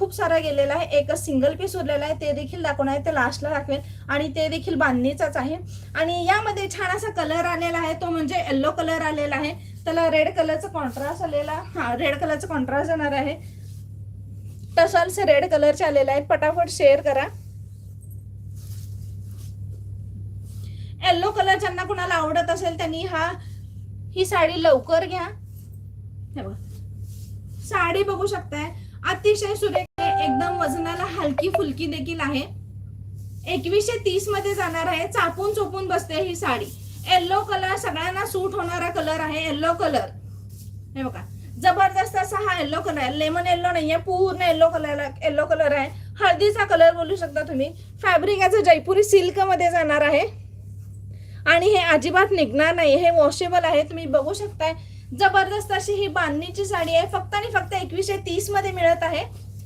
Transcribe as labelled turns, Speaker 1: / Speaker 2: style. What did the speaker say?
Speaker 1: खूप सारा गेलेला आहे, एकच सिंगल पीस उरलेला आहे, ते देखील दाखवणार आहे, ते लास्टला दाखवेल. आणि ते देखील बांधणीचाच आहे. आणि यामध्ये छान असा कलर आलेला आहे, तो म्हणजे येल्लो कलर आलेला आहे. त्याला रेड कलरचा कॉन्ट्रास्ट आलेला, हा रेड कलरचा कॉन्ट्रास्ट येणार आहे. टसल्स रेड कलरचे आलेले आहेत. पटापट शेअर करा. येल्लो कलर ज्यांना कुणाला आवडत असेल त्यांनी ही साडी लवकर घ्या. हे बघा, साडी बघू शकताय, अतिशय सुरेख आहे, एकदम वजनाला हलकी फुलकी देखील आहे. 2130 मध्ये जाणार आहे. चापून चोपून बसते ही साडी. येल्लो कलर सगळ्यांना सूट होणारा कलर आहे. येल्लो कलर हे बघा, जबरदस्त असा हा येल्लो कलर आहे. लेमन येल्लो नाहीये, पूर्ण येल्लो कलर आहे. हळदीचा कलर बोलू शकता तुम्ही. फॅब्रिक याचं जयपुरी सिल्क मध्ये जाणार आहे आणि हे अजिबात निघणार नाही. हे वॉशेबल आहे, तुम्ही बघू शकताय. जबरदस्त अशी ही बांधणीची साडी आहे. फक्त आणि फक्त 2130 मध्ये मिळत आहे.